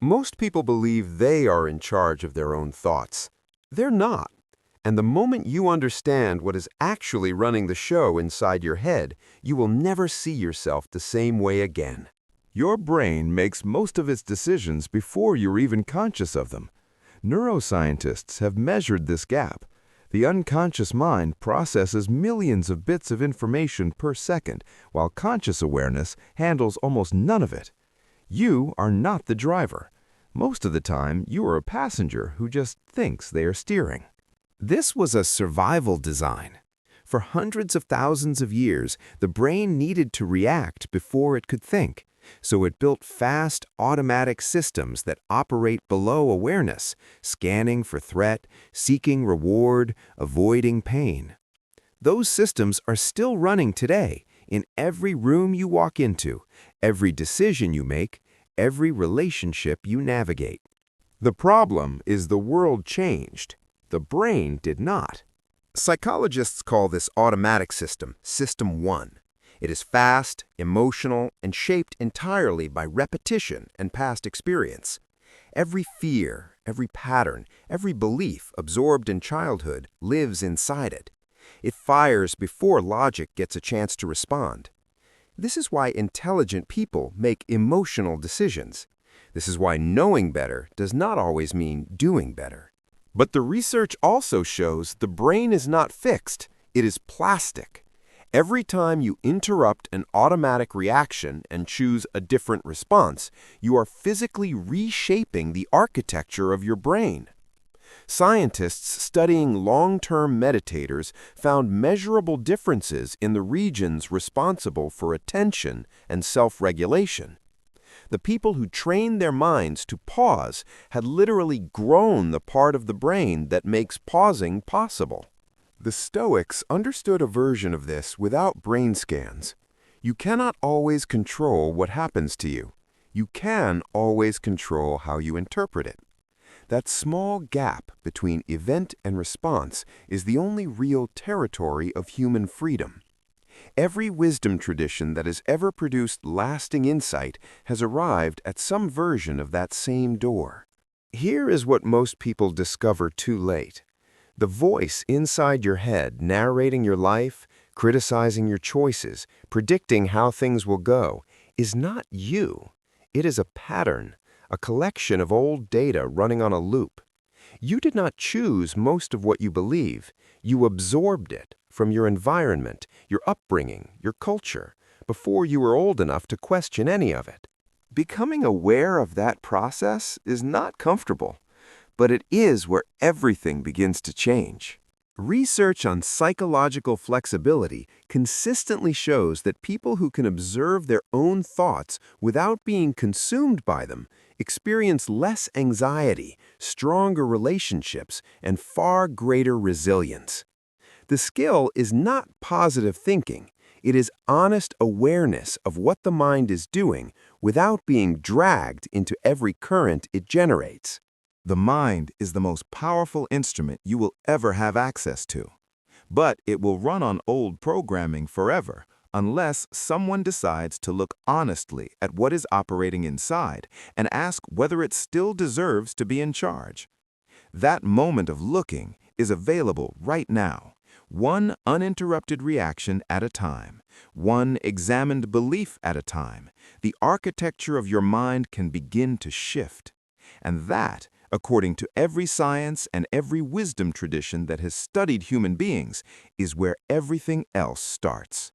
Most people believe they are in charge of their own thoughts. They're not. And the moment you understand what is actually running the show inside your head, you will never see yourself the same way again. Your brain makes most of its decisions before you're even conscious of them. Neuroscientists have measured this gap. The unconscious mind processes millions of bits of information per second, while conscious awareness handles almost none of it. You are not the driver. Most of the time, you are a passenger who just thinks they are steering. This was a survival design. For hundreds of thousands of years, the brain needed to react before it could think. So it built fast, automatic systems that operate below awareness, scanning for threat, seeking reward, avoiding pain. Those systems are still running today in every room you walk into, every decision you make, every relationship you navigate. The problem is the world changed. The brain did not. Psychologists call this automatic system System 1. It is fast, emotional, and shaped entirely by repetition and past experience. Every fear, every pattern, every belief absorbed in childhood lives inside it. It fires before logic gets a chance to respond. This is why intelligent people make emotional decisions. This is why knowing better does not always mean doing better. But the research also shows the brain is not fixed, it is plastic. Every time you interrupt an automatic reaction and choose a different response, you are physically reshaping the architecture of your brain. Scientists studying long-term meditators found measurable differences in the regions responsible for attention and self-regulation. The people who trained their minds to pause had literally grown the part of the brain that makes pausing possible. The Stoics understood a version of this without brain scans. You cannot always control what happens to you. You can always control how you interpret it. That small gap between event and response is the only real territory of human freedom. Every wisdom tradition that has ever produced lasting insight has arrived at some version of that same door. Here is what most people discover too late. The voice inside your head narrating your life, criticizing your choices, predicting how things will go, is not you. It is a pattern, a collection of old data running on a loop. You did not choose most of what you believe. You absorbed it from your environment, your upbringing, your culture, before you were old enough to question any of it. Becoming aware of that process is not comfortable, but it is where everything begins to change. Research on psychological flexibility consistently shows that people who can observe their own thoughts without being consumed by them experience less anxiety, stronger relationships, and far greater resilience. The skill is not positive thinking. It is honest awareness of what the mind is doing without being dragged into every current it generates. The mind is the most powerful instrument you will ever have access to. But it will run on old programming forever unless someone decides to look honestly at what is operating inside and ask whether it still deserves to be in charge. That moment of looking is available right now. One uninterrupted reaction at a time, one examined belief at a time, the architecture of your mind can begin to shift. And that, according to every science and every wisdom tradition that has studied human beings, is where everything else starts.